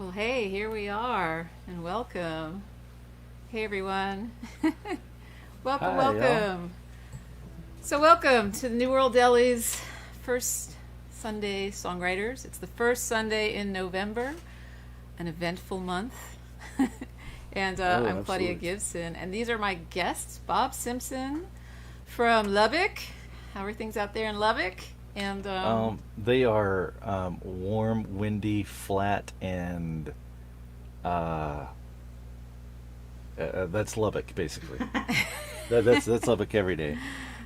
Well, hey, here we are, and welcome. Hey, everyone. welcome, Hi, y'all. welcome. So, welcome to the New World Deli's first Sunday Songwriters. It's the first Sunday in November, an eventful month. and I'm Claudia Absolutely. Gibson, and these are my guests, Bob Simpson from Lubbock. How are things out there in Lubbock? And They are warm, windy, flat, and uh, that's Lubbock basically. That's Lubbock every day.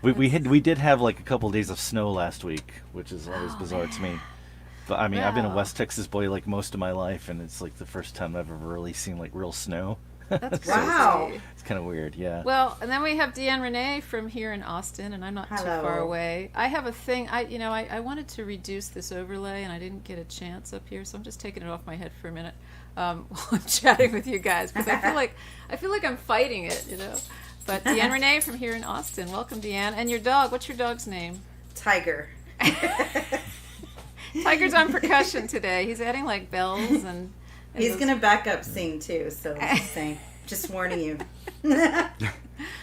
We did have like a couple days of snow last week, which is always bizarre to me. But I mean, I've been a wow, West Texas boy like most of my life, and it's like the first time I've ever really seen like real snow. that's So it's Wow. crazy. it's kind of weird, yeah. Well, and then we have Deann Rene from here in Austin, and I'm not too far Hello. away. I have a thing. I wanted to reduce this overlay, and I didn't get a chance up here, so I'm just taking it off my head for a minute while I'm chatting with you guys because I feel like I'm fighting it, you know. But Deann Rene from here in Austin, welcome, Deann. And your dog. What's your dog's name? Tiger. Tiger's on percussion today. He's adding like bells and He's those- gonna back up sing too, so just saying. Just warning you.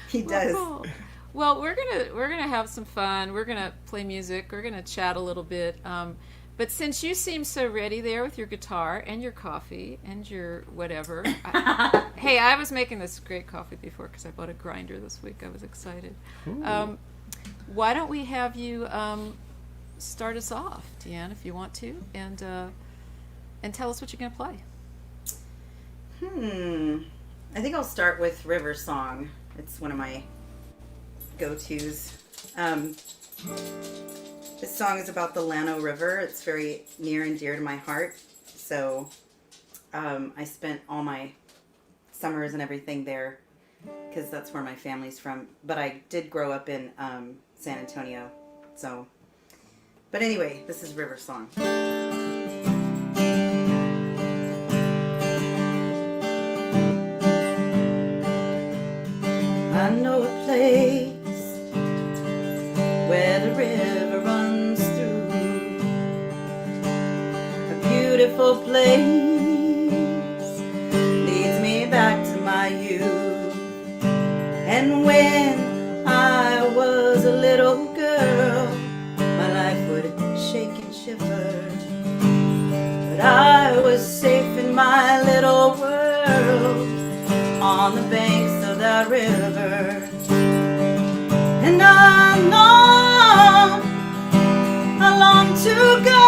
He does. Cool. Well, we're gonna have some fun. We're gonna play music. We're gonna chat a little bit. But since you seem so ready there with your guitar and your coffee and your whatever, hey, I was making this great coffee before because I bought a grinder this week. I was excited. Ooh. Why don't we have you start us off, Deann, if you want to, and tell us what you're gonna play. I think I'll start with River Song. It's one of my go-tos. This song is about the Llano River. It's very near and dear to my heart. So I spent all my summers and everything there because that's where my family's from. But I did grow up in San Antonio. So, but anyway, this is River Song. I know a place where the river runs through, a beautiful place, leads me back to my youth. And when I was a little girl, my life would shake and shiver, but I was safe in my little world on the banks of that river. And I long to go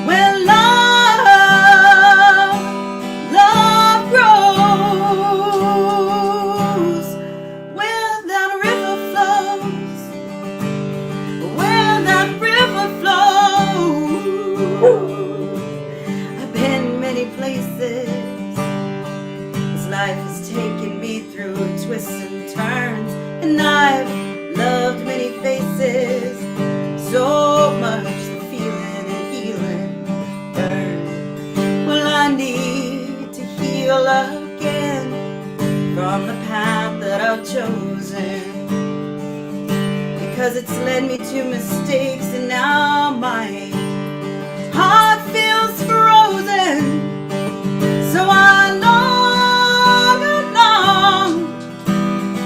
where love grows, where that river flows, where that river flows. I've been many places. This life has taken me through twists and turns, and I've loved many faces. So much the feeling and healing burn. Well, I need to heal again from the path that I've chosen, because it's led me to mistakes, and now my heart feels frozen. So I long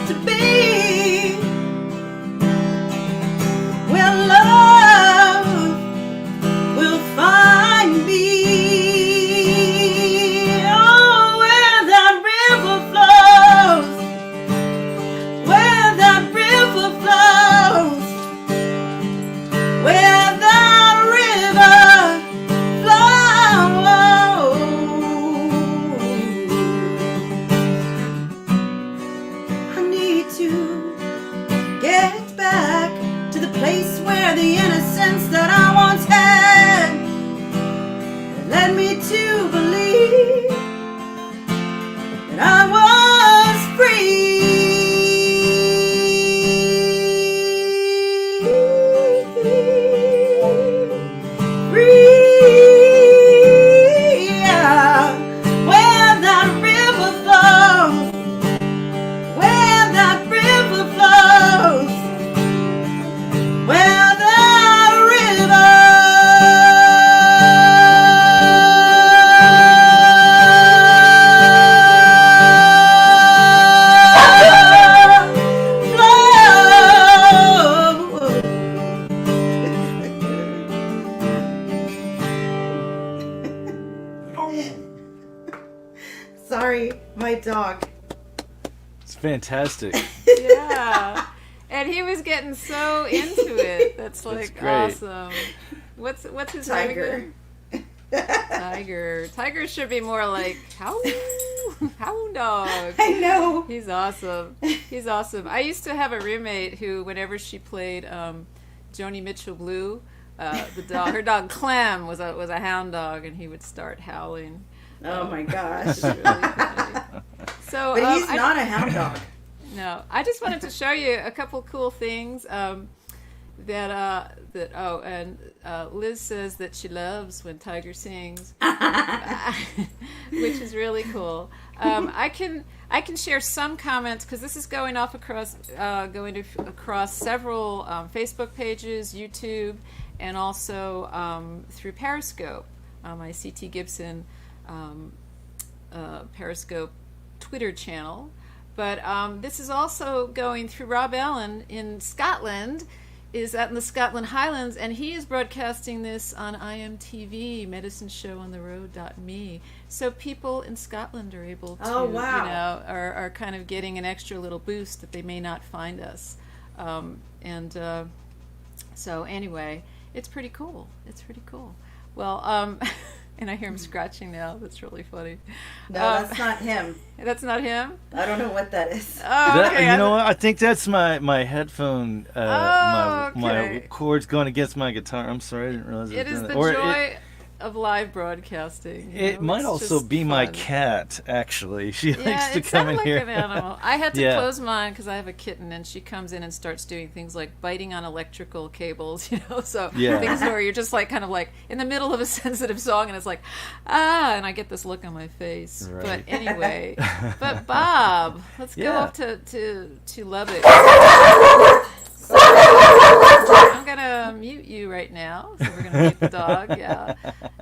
to be where love will find me. Oh, where that river flows, where that river flows, where that river flows. Sorry, my dog. It's fantastic. Yeah. And he was getting so into it. That's like great. awesome. What's his name Tiger. again? Tiger. Tiger should be more like hound dog. I know. He's awesome. He's awesome. I used to have a roommate who, whenever she played Joni Mitchell Blue, her dog Clem was a hound dog, and he would start howling. Oh my gosh. It's really funny. So, But he's not a hound dog. No, I just wanted to show you a couple cool things and Liz says that she loves when Tiger sings, which is really cool. I can share some comments because this is going across several Facebook pages, YouTube, and also through Periscope. My CT Gibson Periscope Twitter channel. But this is also going through Rob Allen in Scotland, is out in the Scotland Highlands, and he is broadcasting this on IMTV, medicineshowontheroad.me. So people in Scotland are able to, are kind of getting an extra little boost that they may not find us. So anyway, it's pretty cool. It's pretty cool. Well, and I hear him scratching now. That's really funny. No, that's not him. That's not him? I don't know what that is. Oh, okay. You know what? I think that's my headphone. Okay. My cord's going against my guitar. I'm sorry, I didn't realize It is the or joy of live broadcasting. It might also be my cat, actually. She likes to come in here. Yeah, it sounded like an animal. I had to close mine because I have a kitten, and she comes in and starts doing things like biting on electrical cables, so things where you're just like kind of like in the middle of a sensitive song, and it's like, and I get this look on my face. Right. But anyway, Bob, let's go up to Lubbock. I'm gonna mute you right now. So we're gonna mute the dog,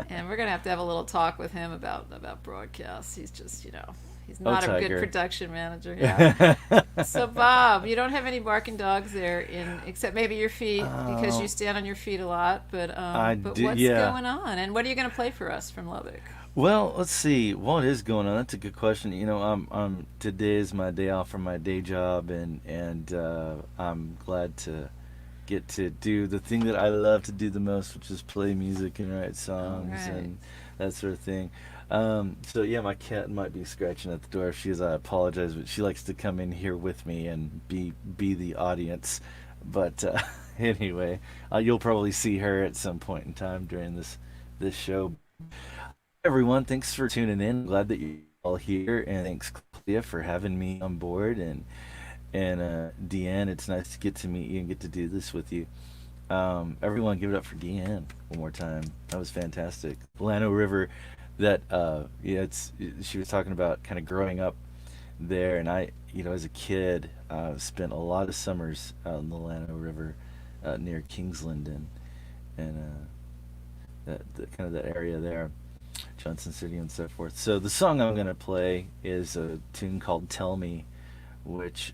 and we're gonna have to have a little talk with him about broadcasts. He's just, he's not a good production manager. Yeah. So Bob, you don't have any barking dogs there, except maybe your feet because you stand on your feet a lot. But what's going on? And what are you gonna play for us from Lubbock? Well, let's see. What is going on? That's a good question. Today is my day off from my day job, and I'm glad to get to do the thing that I love to do the most, which is play music and write songs and that sort of thing. My cat might be scratching at the door. If she is, I apologize, but she likes to come in here with me and be the audience. But anyway, you'll probably see her at some point in time during this show. Everyone, thanks for tuning in. Glad that you're all here, and thanks, Claudia, for having me on board, and Deann, it's nice to get to meet you and get to do this with you. Everyone, give it up for Deann one more time. That was fantastic. Lano River, she was talking about kind of growing up there, and I, as a kid, spent a lot of summers out in the Lano River near Kingsland and that area there. Johnson City and so forth. So the song I'm going to play is a tune called Tell Me, which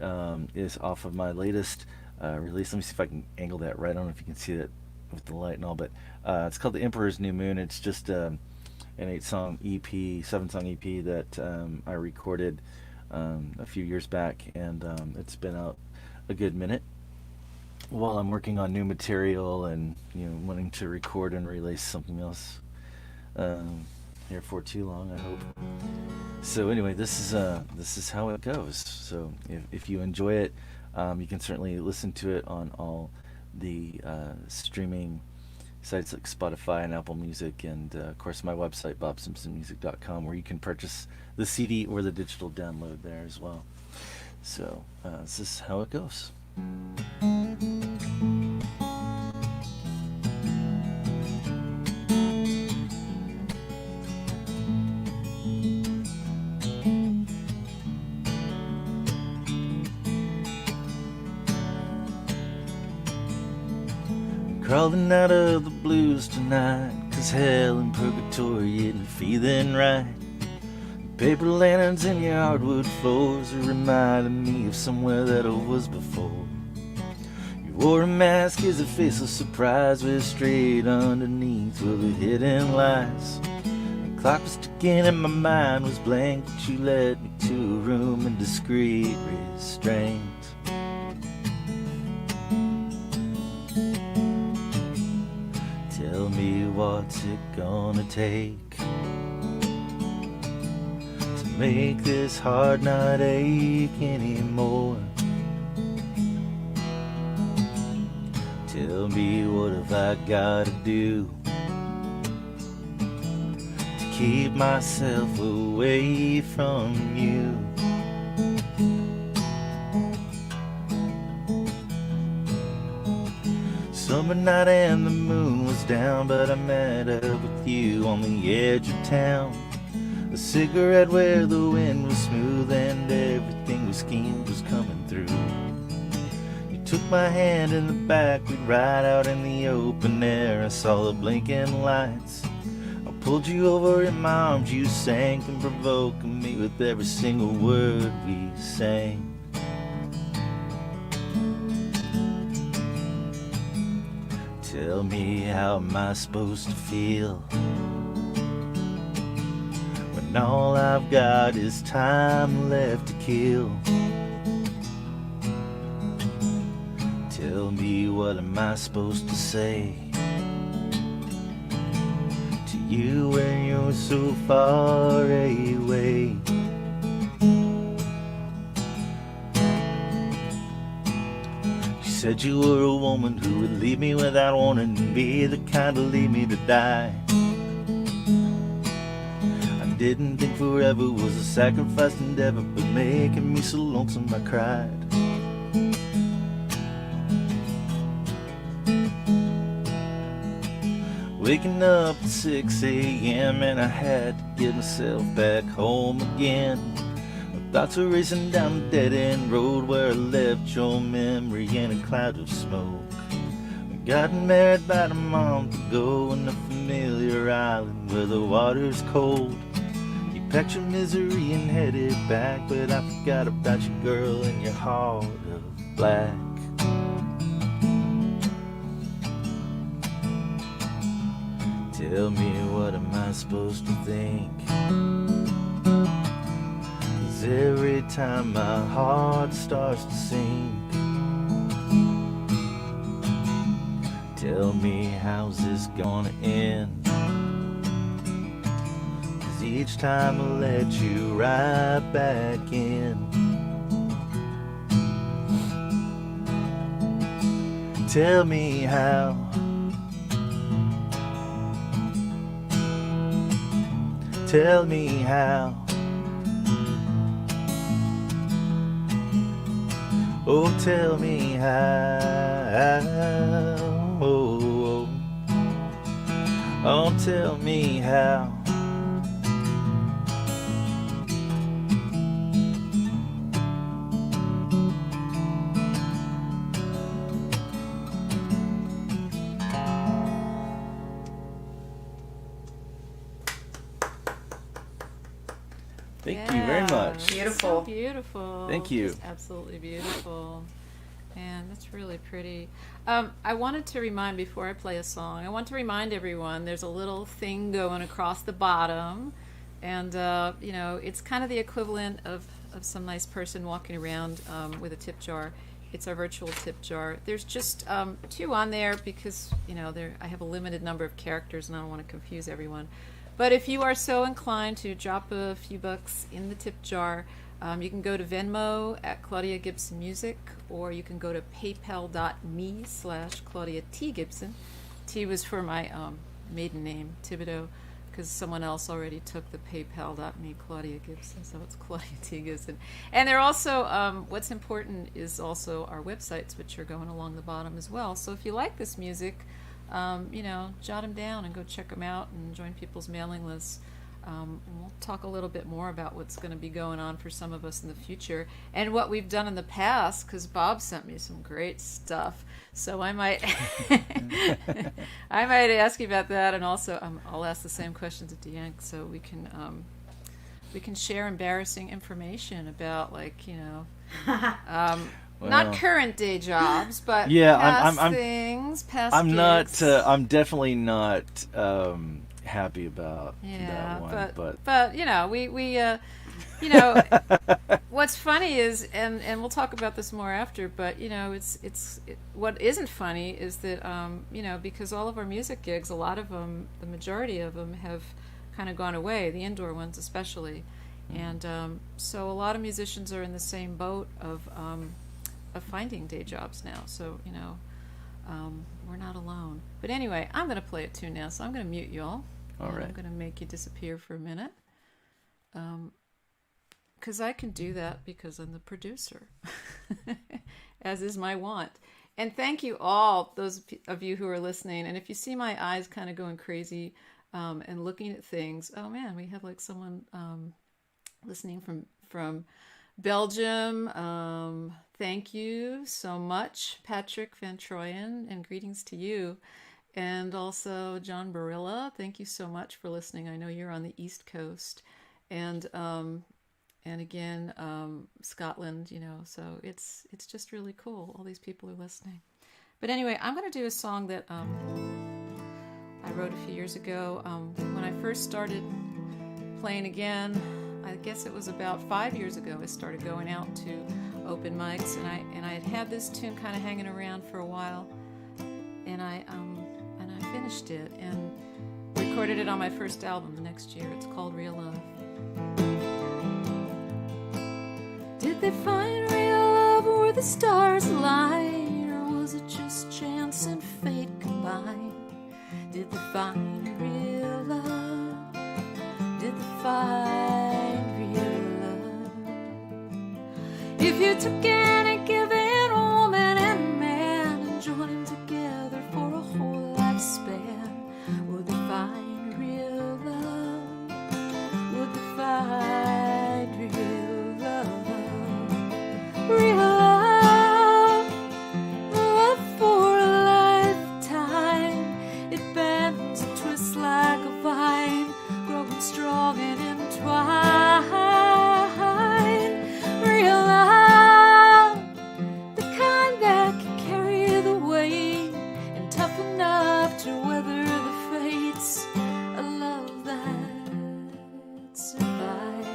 is off of my latest release. Let me see if I can angle that right. I don't know if you can see that with the light and all, but it's called The Emperor's New Moon. It's just an 7-song EP that I recorded a few years back, and it's been out a good minute while I'm working on new material and wanting to record and release something else here for too long, I hope. So anyway, this is how it goes. So if you enjoy it, you can certainly listen to it on all the streaming sites like Spotify and Apple Music, and of course my website, bobsimpsonmusic.com, where you can purchase the CD or the digital download there as well. So this is how it goes. Crawling out of the blues tonight, 'cause hell and purgatory ain't feeling right. Paper lanterns and your hardwood floors are reminding me of somewhere that I was before. You wore a mask as a face of surprise, where straight underneath were the hidden lies. Clock was ticking and my mind was blank, but you led me to a room in discreet restraint. Tell me what's it gonna take to make this heart not ache anymore. Tell me what have I gotta do to keep myself away from you. Summer night and the moon was down, but I met up with you on the edge of town. A cigarette where the wind was smooth and everything we schemed was coming through. You took my hand in the back, we'd ride out in the open air. I saw the blinking lights. I pulled you over in my arms, you sank and provoking me with every single word we sang. Tell me, how am I supposed to feel when all I've got is time left to kill? Tell me, what am I supposed to say to you when you're so far away? Said you were a woman who would leave me without warning and be the kind to leave me to die. I didn't think forever was a sacrificed endeavor, but making me so lonesome I cried. Waking up at 6 a.m. and I had to get myself back home again. Thoughts were racing down the dead-end road where I left your memory in a cloud of smoke. We got married about a month ago in a familiar island where the water's cold. You packed your misery and headed back, but I forgot about you, girl, and your heart of black. Tell me, what am I supposed to think? Every time my heart starts to sink, tell me, how's this gonna end? 'Cause each time I let you right back in. Tell me how. Tell me how. Oh, tell me how. Oh, tell me how. Thank you very much. Beautiful. So beautiful. Thank you. Just absolutely beautiful. And that's really pretty. I wanted to remind, before I play a song, I want to remind everyone there's a little thing going across the bottom. And, you know, it's kind of the equivalent of some nice person walking around with a tip jar. It's our virtual tip jar. There's just 2 on there because, you know, I have a limited number of characters and I don't want to confuse everyone. But if you are so inclined to drop a few bucks in the tip jar, you can go to Venmo at Claudia Gibson Music, or you can go to paypal.me/Claudia T. Gibson. T was for my maiden name, Thibodeau, because someone else already took the paypal.me Claudia Gibson, so it's Claudia T. Gibson. And they're also, what's important is also our websites, which are going along the bottom as well. So if you like this music, you know, jot them down and go check them out and join people's mailing lists. And we'll talk a little bit more about what's going to be going on for some of us in the future and what we've done in the past, because Bob sent me some great stuff. So I might I might ask you about that, and also I'll ask the same questions at Deann, so we can share embarrassing information about, like, you know, well, not current day jobs, but past things, past I'm gigs. not. I'm definitely not happy about that one. But you know, what's funny is, and we'll talk about this more after, but what isn't funny is that because all of our music gigs, a lot of them, the majority of them have kind of gone away, the indoor ones especially, and so a lot of musicians are in the same boat of finding day jobs now. So we're not alone. But anyway, I'm going to play a tune now, so I'm going to mute you all. All right. I'm going to make you disappear for a minute. Because I can do that because I'm the producer, as is my want. And thank you all, those of you who are listening. And if you see my eyes kind of going crazy and looking at things, oh man, we have like someone listening from Belgium. Thank you so much, Patrick Van Troyen, and greetings to you. And also John Barilla, thank you so much for listening. I know you're on the East Coast. And again, Scotland, so it's just really cool. All these people are listening. But anyway, I'm going to do a song that I wrote a few years ago. When I first started playing again, I guess it was about 5 years ago, I started going out to open mics, and I had this tune kind of hanging around for a while, and I finished it and recorded it on my first album the next year. It's called Real Love. Did they find real love where the stars align, or was it just chance and fate combined? Did they find real love? Did they find real love? If you took any given woman and man and joined them together for a whole lifespan, would they find real love? Would they find real love? Real love, love for a lifetime. It bends and twists like a vine, growing strong and entwined. Real love, the kind that can carry the weight and tough enough to weather the fates. A love that survives.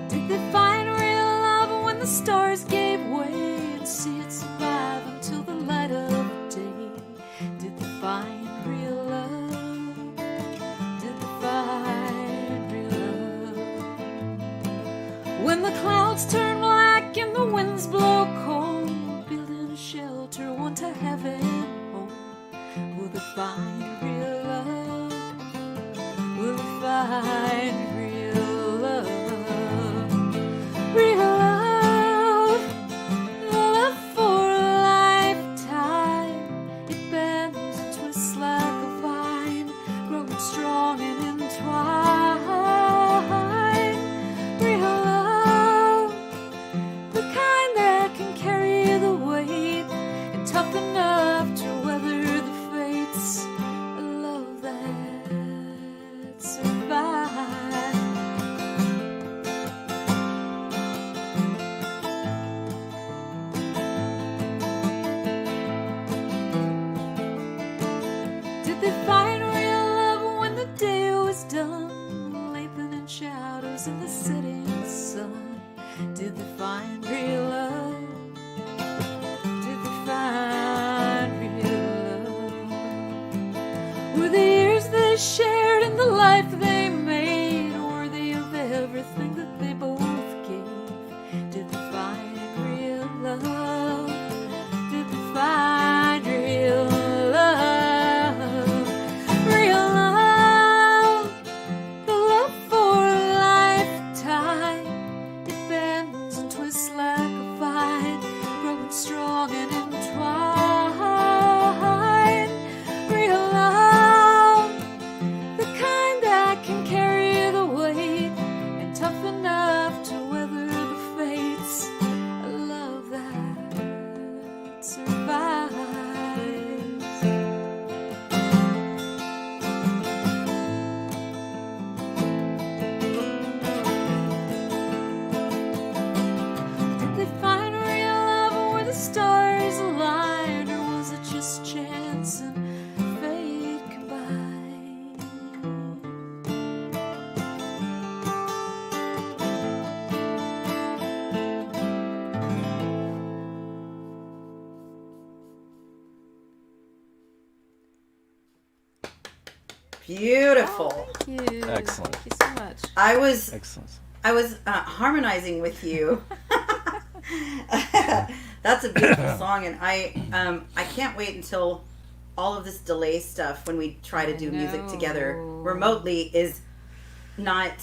Did they find real love when the stars gave way and see it survive until the light of day? Did they find real love? Did they find real love? When the clouds turn black and the winds blow cold, building a shelter, one to heaven home, will they find real love? Will they find real love? Real love, love for a lifetime. It bends and twists like a vine, growing strong and entwined. Real love, the kind that can carry the weight and tough enough to weather the fates. A love that survives. Did they find real love when the day was done, lengthening shadows in the setting sun? Did they find real love? Did they find real love? Were the years they shared and the life they made worthy of everything that they both gave? Did they find real love? Did they find real love? Real love, the love for a lifetime. It bends and twists like a vine, growing strong and entwined. Real love, Beautiful. Oh, thank you. Excellent. Thank you so much. Excellent. I was harmonizing with you. That's a beautiful song, and I can't wait until all of this delay stuff when we try to do music together remotely is not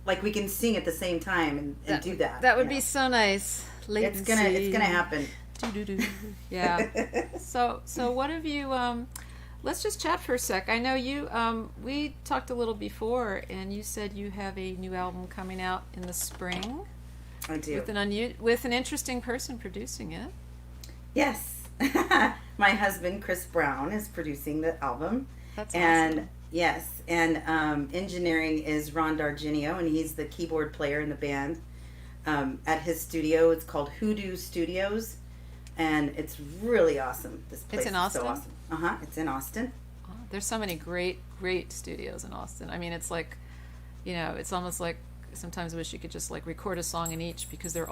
like we can sing at the same time and do that. That would be so nice. It's gonna happen. Do-do-do. Yeah. So what have you? Let's just chat for a sec. I know you. We talked a little before, and you said you have a new album coming out in the spring. I do. With an interesting person producing it. Yes. My husband Chris Brown is producing the album. That's and awesome. Yes, and engineering is Ron Darginio, and he's the keyboard player in the band. At his studio, it's called Hoodoo Studios, and it's really awesome. This place It's in Austin? is so awesome. It's in Austin. Oh, there's so many great studios in Austin. I mean, it's like, it's almost like sometimes I wish you could just like record a song in each because there's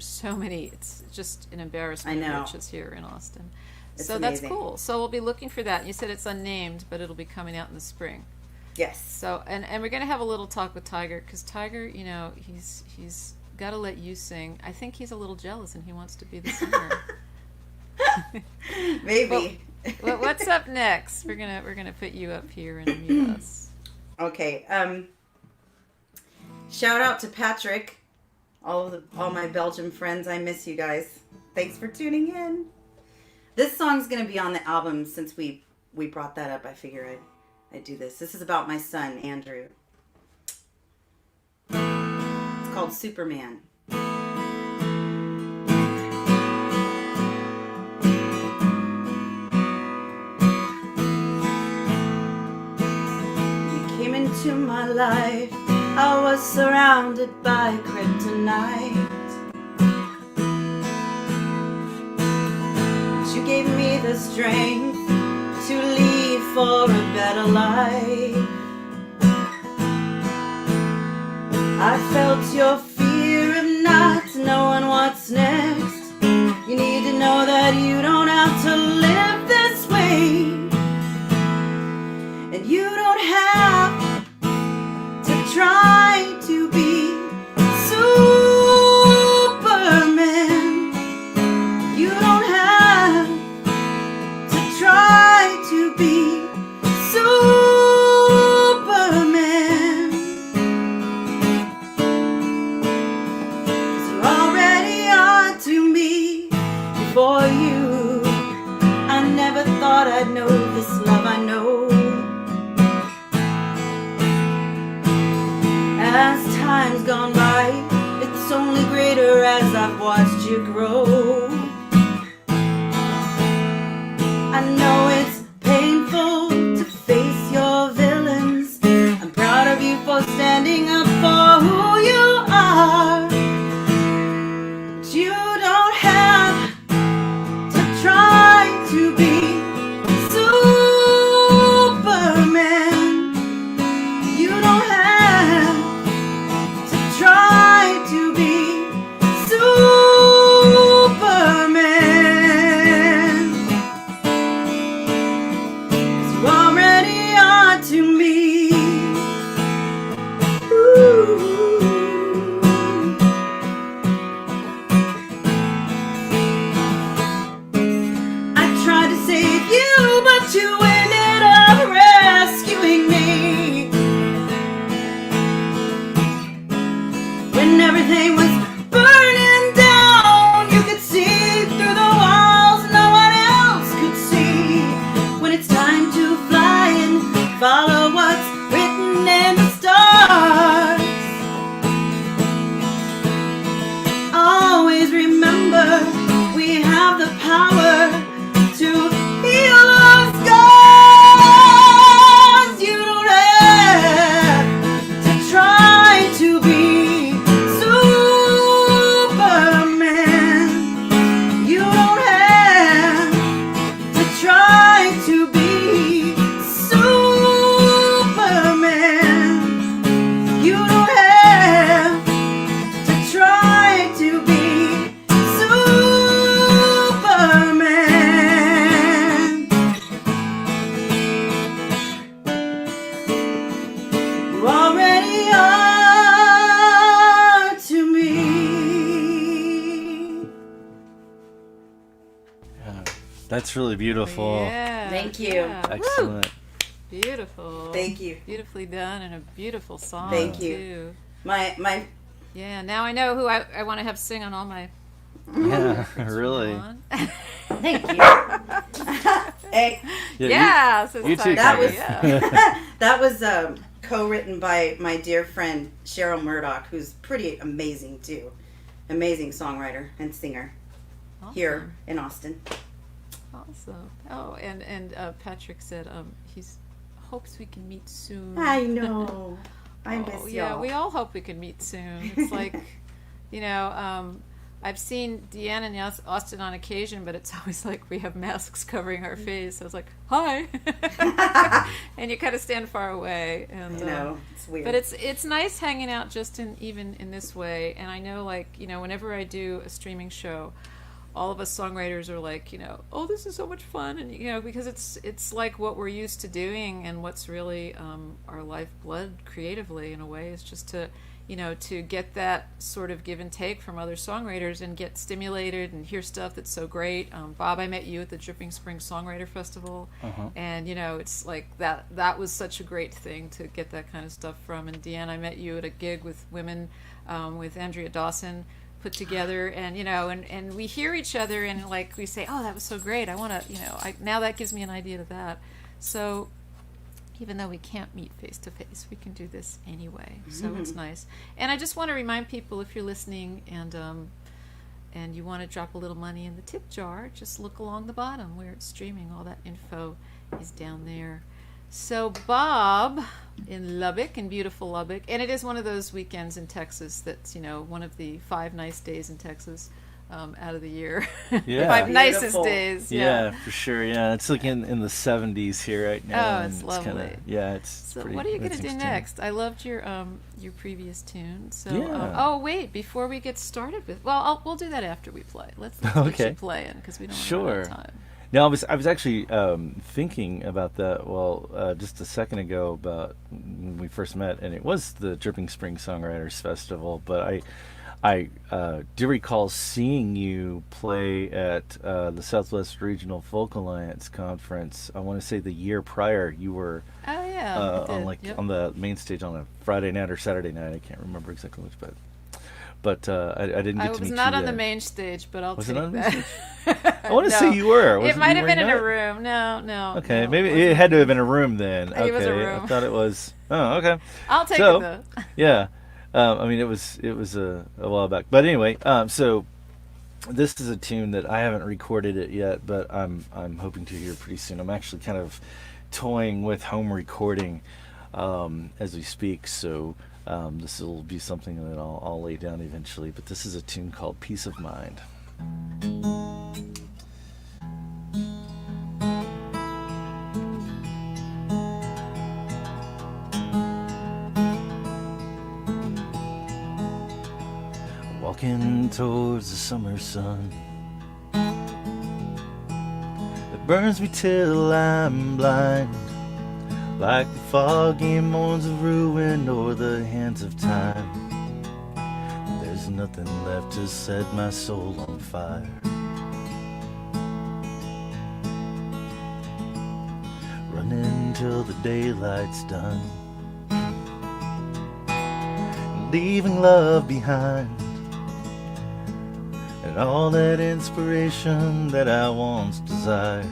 so many. It's just an embarrassment I know. of riches here in Austin. It's so amazing. that's cool. So we'll be looking for that. You said it's unnamed, but it'll be coming out in the spring. Yes. So and we're gonna have a little talk with Tiger because Tiger, he's got to let you sing. I think he's a little jealous and he wants to be the singer. Maybe. Well, what's up next? We're gonna put you up here and meet us. Okay. Shout out to Patrick, all my Belgium friends. I miss you guys. Thanks for tuning in. This song's gonna be on the album since we brought that up. I figure I'd do this. This is about my son Andrew. It's called Superman. You came into my life. I was surrounded by kryptonite. You gave me the strength to leave for a better life. I felt your fear of not knowing what's next. You need to know that you don't have to live this way, and you don't have to try to be Superman. You don't have to try to be Superman, 'cause you already are to me. Before you, I never thought I'd know this love I know. As time's gone by, it's only greater as I've watched you grow. I know it's painful to face your villains. I'm proud of you for standing up for who you are. But you don't have to try to be Superman. You don't have to try to be Superman. That's really beautiful. Yeah. Thank you. Yeah. Excellent. Beautiful. Thank you. Beautifully done and a beautiful song. Thank you. Too. My Yeah. Now I know who I want to have sing on all my. Yeah, records from really. now on. thank you. Hey, Yeah. So you too, that was Yeah. that was co-written by my dear friend Cheryl Murdoch, who's pretty amazing too, amazing songwriter and singer here in Austin. Awesome. Oh, and Patrick said he's hopes we can meet soon. I know. I miss y'all. Yeah, we all hope we can meet soon. It's like, you know, I've seen Deann and Austin on occasion, but it's always like we have masks covering our face. So it's like, hi, and you kind of stand far away. And I know, it's weird. but it's nice hanging out just even in this way. And I know, like, you know, whenever I do a streaming show, all of us songwriters are like, you know, oh, this is so much fun, and you know, because it's like what we're used to doing, and what's really our lifeblood creatively in a way is just to, you know, to get that sort of give and take from other songwriters and get stimulated and hear stuff that's so great. Bob, I met you at the Dripping Spring Songwriter Festival, and you know, it's like that was such a great thing to get that kind of stuff from. And Deann, I met you at a gig with women, with Andrea Dawson put together, and you know, and we hear each other and like we say, oh, that was so great, I want to, you know, now that gives me an idea to that. So even though we can't meet face to face, we can do this anyway. So it's nice. And I just want to remind people, if you're listening and you want to drop a little money in the tip jar, just look along the bottom where it's streaming. All that info is down there. So Bob in Lubbock, in beautiful Lubbock, and it is one of those weekends in Texas that's, you know, one of the 5 nice days in Texas out of the year. Yeah. 5 nicest Beautiful. days. Yeah, for sure. Yeah, it's like in the 70s here right now. Oh, it's and lovely. Kinda, yeah, it's So pretty. what are you going to it's do interesting. next? I loved your previous tune. So Yeah. oh wait, before we get started with, well, we'll do that after we play. Let's get Okay. you playing because we don't want Sure. to run out of time. No, I was actually thinking about that. Well, just a second ago about when we first met, and it was the Dripping Spring Songwriters Festival. But I do recall seeing you play at the Southwest Regional Folk Alliance conference. I want to say the year prior. You were Oh yeah, we on did. like Yep. on the main stage on a Friday night or Saturday night. I can't remember exactly which, but I didn't get I to was mean not you on the then. main stage, but I'll Was it take on the that. main I want to say you were. It might have were been you in a not? room. No. Okay, no, maybe wasn't. it had to have been a room then. It was a Okay, room. I thought it was. Oh, okay. I'll take So, it though. Yeah, I mean it was a while back, but anyway, so this is a tune that I haven't recorded it yet, but I'm hoping to hear pretty soon. I'm actually kind of toying with home recording as we speak, so this will be something that I'll lay down eventually. But this is a tune called "Peace of Mind." Walking towards the summer sun that burns me till I'm blind, like the foggy morns of ruin or the hands of time. There's nothing left to set my soul on fire. Running till the daylight's done, leaving love behind, and all that inspiration that I once desired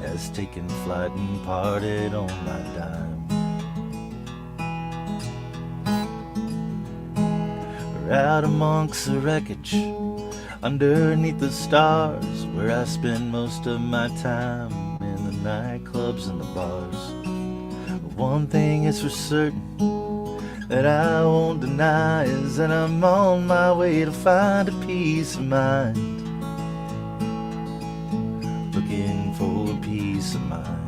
has taken flight and parted on my dime. We're out amongst the wreckage, underneath the stars, where I spend most of my time, in the nightclubs and the bars. But one thing is for certain that I won't deny is that I'm on my way to find a peace of mind. Looking for a peace of mind.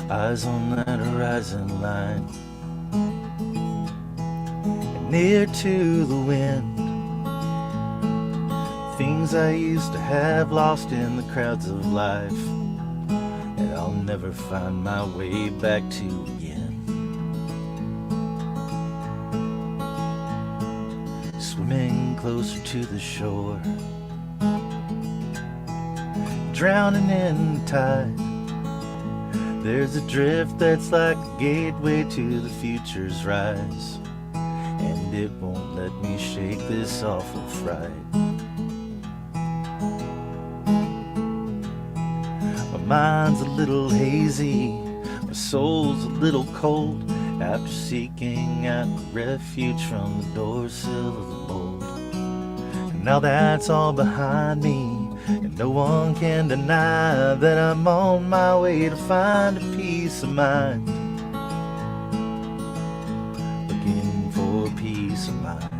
Eyes on that horizon line, near to the wind. Things I used to have lost in the crowds of life that I'll never find my way back to again. Swimming closer to the shore, drowning in the tide. There's a drift that's like a gateway to the future's rise, and it won't let me shake this awful fright. My mind's a little hazy, my soul's a little cold, after seeking out refuge from the doorsill of the boat. And now that's all behind me, and no one can deny that I'm on my way to find a peace of mind. Looking for peace of mind.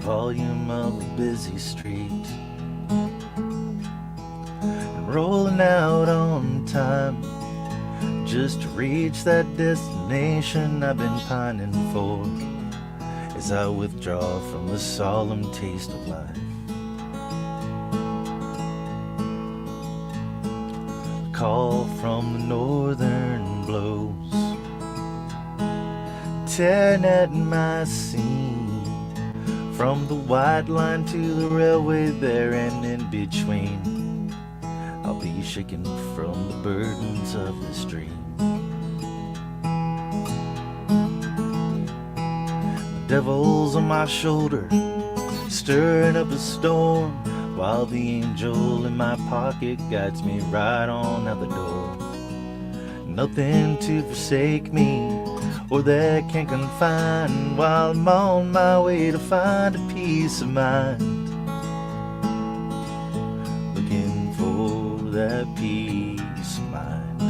Volume of a busy street, and rolling out on time, just to reach that destination I've been pining for, as I withdraw from the solemn taste of life. A call from the northern blows, tearing at my seam. From the white line to the railway there and in between, I'll be shaken from the burdens of this dream. The devil's on my shoulder, stirring up a storm, while the angel in my pocket guides me right on out the door. Nothing to forsake me, or that can confine, while I'm on my way to find a peace of mind. Looking for that peace of mind.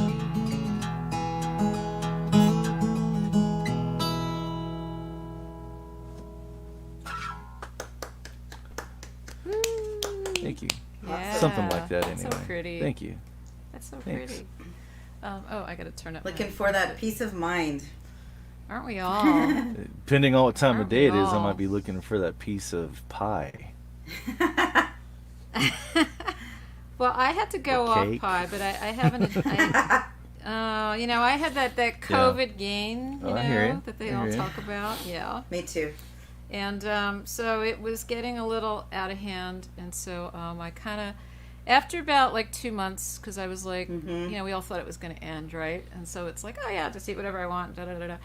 Thank you. Yeah. Something like that anyway. So pretty. Thank you. That's so Thanks. pretty. Oh, I got to turn up. Looking my for that volume. peace of mind. Aren't we all? Depending on what time Aren't of day we it is, I all? might be looking for that piece of pie. Well, I had to go Or off cake. pie, but I haven't. You know, I had that COVID gain, Oh, I hear you. that they I all hear you. talk about. Yeah. Me too. And so it was getting a little out of hand, and so I kind of, after about like 2 months, because I was like, you know, we all thought it was going to end, right? And so it's like, oh yeah, just eat whatever I want, da da da da.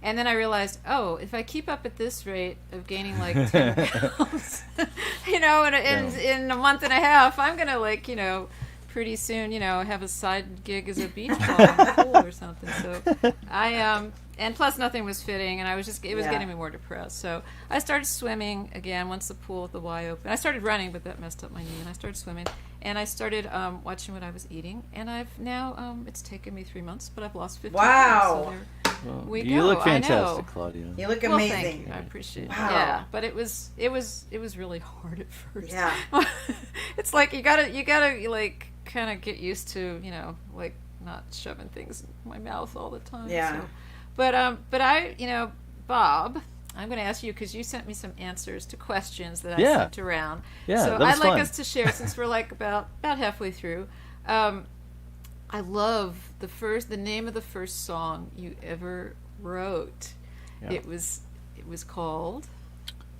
And then I realized, oh, if I keep up at this rate of gaining like 10 pounds, you know, in a month and a half, I'm going to like, you know, pretty soon, you know, have a side gig as a beach ball in the pool or something. So I, and plus nothing was fitting, and I was just, it was Yeah. getting me more depressed. So I started swimming again once the pool with the Y opened. I started running, but that messed up my knee, and I started swimming. And I started watching what I was eating, and I've now, it's taken me 3 months, but I've lost 15 Wow. pounds. So Well, We you go, look I know. fantastic, Claudia. You look well, amazing. thank you. I appreciate it. Wow. Yeah, but it was really hard at first. Yeah. It's like you gotta like kind of get used to, you know, like not shoving things in my mouth all the time. Yeah. So. But I, you know, Bob, I'm going to ask you because you sent me some answers to questions that I Yeah. sent around. Yeah, so that was I'd like fun. us to share since we're like about halfway through. I love the name of the first song you ever wrote. Yeah. It was called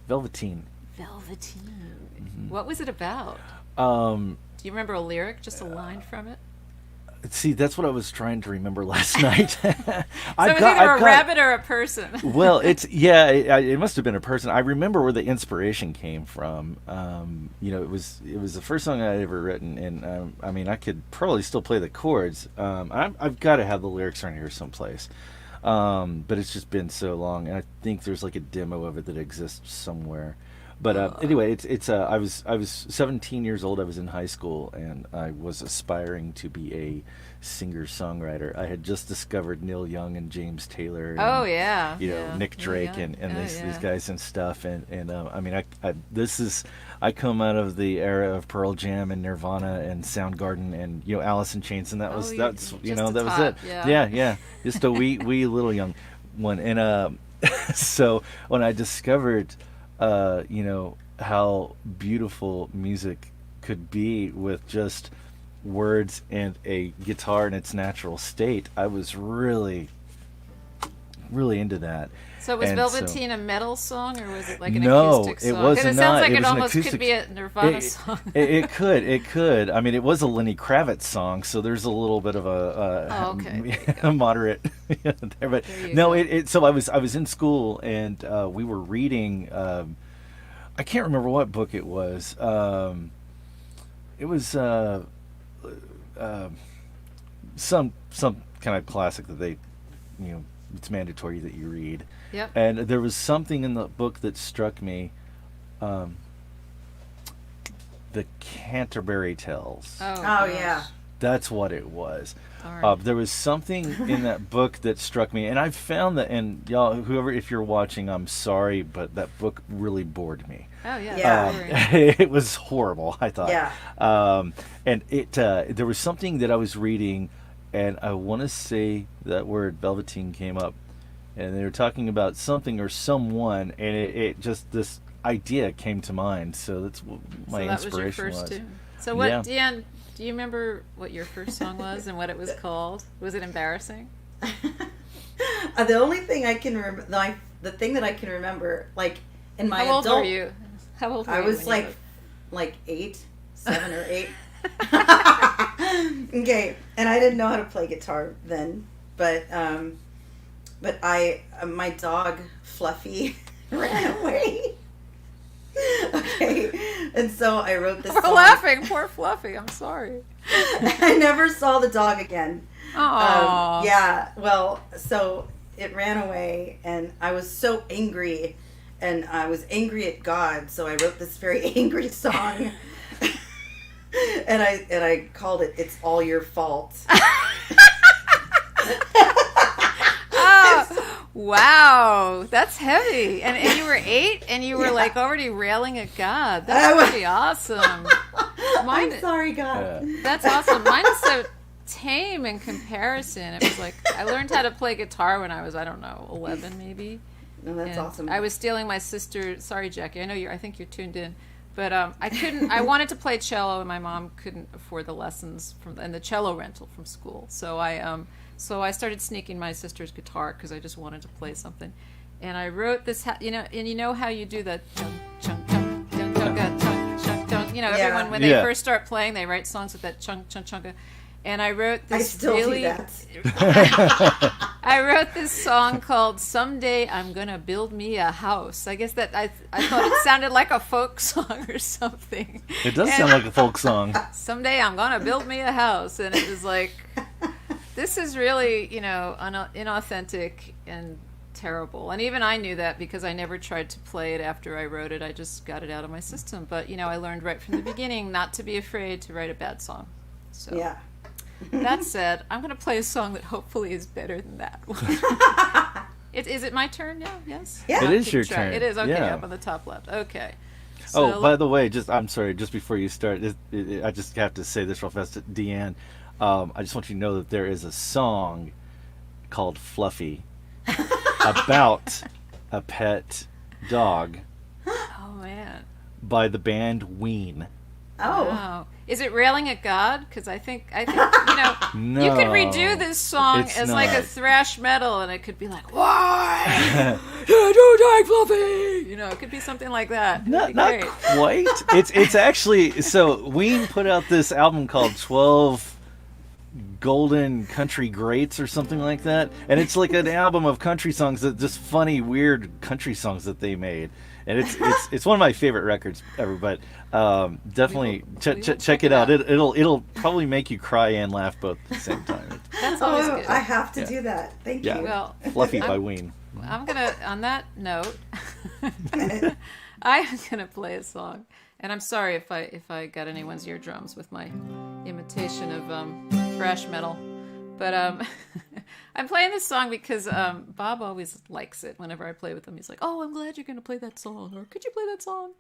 Velveteen. Velveteen. What was it about? Um, Do you remember a lyric, just a line from it? see, that's what I was trying to remember last night. So it was either a rabbit or a person. Well, it must have been a person. I remember where the inspiration came from. You know, it was the first song I had ever written, and I mean, I could probably still play the chords. I've got to have the lyrics around here someplace, but it's just been so long, and I think there's like a demo of it that exists somewhere. But anyway, it's I was 17 years old. I was in high school, and I was aspiring to be a singer-songwriter. I had just discovered Neil Young and James Taylor. And, Oh yeah. you know, yeah. Nick Drake Yeah. and Oh, these yeah. guys and stuff. And I mean, I come out of the era of Pearl Jam and Nirvana and Soundgarden and Alice in Chains, and Oh, that's just that the was top, it. yeah. Yeah, just a wee little young one. And so when I discovered how beautiful music could be with just words and a guitar in its natural state, I was really into that. So was And Velveteen a metal song, or was it like an No, acoustic it song? was 'Cause it not. sounds like It it was an almost acoustic- could be a Nirvana it, song. it could. I mean, it was a Lenny Kravitz song, so there's a little bit of Oh, okay. There you go. moderate there. But There you no, go. so I was in school, and we were reading. I can't remember what book it was. It was some kind of classic that they, it's mandatory that you read. Yep. And there was something in the book that struck me. The Canterbury Tales. Oh, Oh gosh. yeah. That's what it was. Darn. There was something in that book that struck me, and I found that. And y'all, whoever, if you're watching, I'm sorry, but that book really bored me. Oh yeah. Yeah. Boring. It was horrible, I thought. Yeah. And there was something that I was reading, and I want to say that word Velveteen came up, and they were talking about something or someone, and it just, this idea came to mind. So that's what my So that was your inspiration first was. tune. So what, Yeah. Deann? Do you remember what your first song was and what it was called? Was it embarrassing? The only thing I can remember, the thing that I can remember, like in my How old adult, were you? How old were I you? was when you like 7 or 8. Okay, and I didn't know how to play guitar then, but I my dog Fluffy ran away. Okay, and so I wrote this We're song. laughing. Poor Fluffy. I'm sorry. I never saw the dog again. Oh. Yeah, well, so it ran away, and I was so angry, and I was angry at God, so I wrote this very angry song. And I called it "It's All Your Fault." Oh, wow, that's heavy. And you were 8, and you were Yeah. like already railing at God. I That's was- pretty awesome. Mine, I'm sorry, God. That's awesome. Mine is so tame in comparison. It was like I learned how to play guitar when I was, I don't know, 11 maybe. No, that's And awesome. I was stealing my sister. Sorry, Jackie. I know I think you're tuned in, but I couldn't. I wanted to play cello, and my mom couldn't afford the lessons and the cello rental from school. So I started sneaking my sister's guitar because I just wanted to play something. And I wrote this. And you know how you do the chunk chunk chunk chunk chunk chunk chunk chunk. You know, Yeah. everyone when they Yeah. first start playing, they write songs with that chunk chunk chunk. And I wrote I this still really. do that. I wrote this song called "Someday I'm Gonna Build Me a House." I guess that I thought it sounded like a folk song or something. It does And sound like a folk song. Someday I'm gonna build me a house, and it was like, this is really inauthentic and terrible. And even I knew that because I never tried to play it after I wrote it. I just got it out of my system. But I learned right from the beginning not to be afraid to write a bad song. So. Yeah. That said, I'm going to play a song that hopefully is better than that one. Is it my turn now? Yes? Yeah. It is Keep your track. turn. It is, okay, Yeah. up on the top left. Okay. Oh, So- by the way, I'm sorry, just before you start, I just have to say this real fast. Deann, I just want you to know that there is a song called Fluffy about a pet dog Oh, man. by the band Ween. Oh. Wow. Is it railing at God? Because I think you could redo this song it's as like a not. thrash metal, and it could be like, why? You do die, Fluffy! It could be something like that. It'd Not, be not great. quite. It's actually, so Ween put out this album called 12 Golden Country Greats or something like that, and it's like an album of country songs, that just funny, weird country songs that they made, and it's one of my favorite records ever. But definitely We will check it out. It'll probably make you cry and laugh both at the same time. That's always Oh, good. I have to Yeah. do that. Thank Yeah. you. Well, Fluffy by Ween. I'm gonna. On that note, I'm gonna play a song, and I'm sorry if I got anyone's eardrums with my imitation of thrash metal, but I'm playing this song because Bob always likes it whenever I play with him. He's like, "Oh, I'm glad you're gonna play that song," or "Could you play that song?"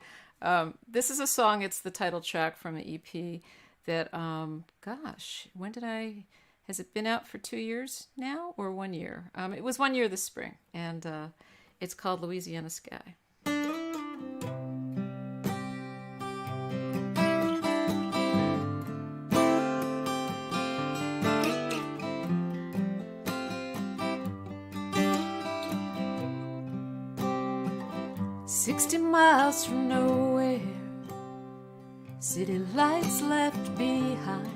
This is a song. It's the title track from the EP. That gosh, when did I? Has it been out for 2 years now or 1 year? It was 1 year this spring, and it's called Louisiana Sky. 60 miles from nowhere, city lights left behind,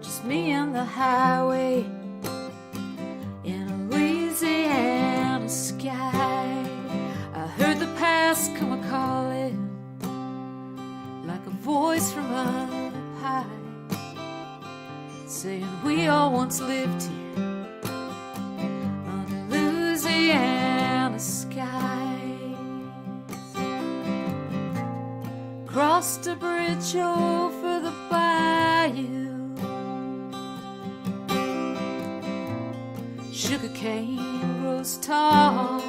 just me and the highway in a Louisiana sky. I heard the past come a-calling like a voice from up high, saying we all once lived here under Louisiana skies. Crossed a bridge over the bayou, sugar cane grows tall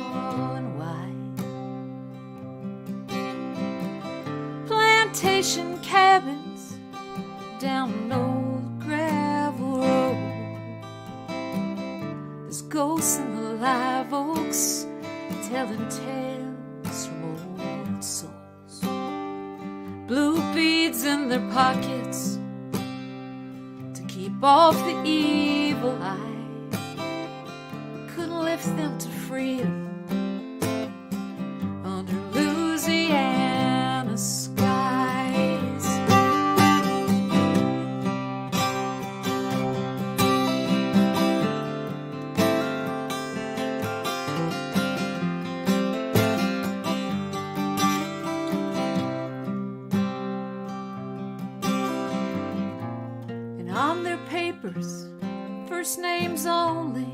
and wide, plantation cabins down an old gravel road. There's ghosts in the live oaks telling tales from old souls. Blue beads in their pockets to keep off the evil eye. Couldn't lift them to freedom under Louisiana skies. And on their papers, first names only,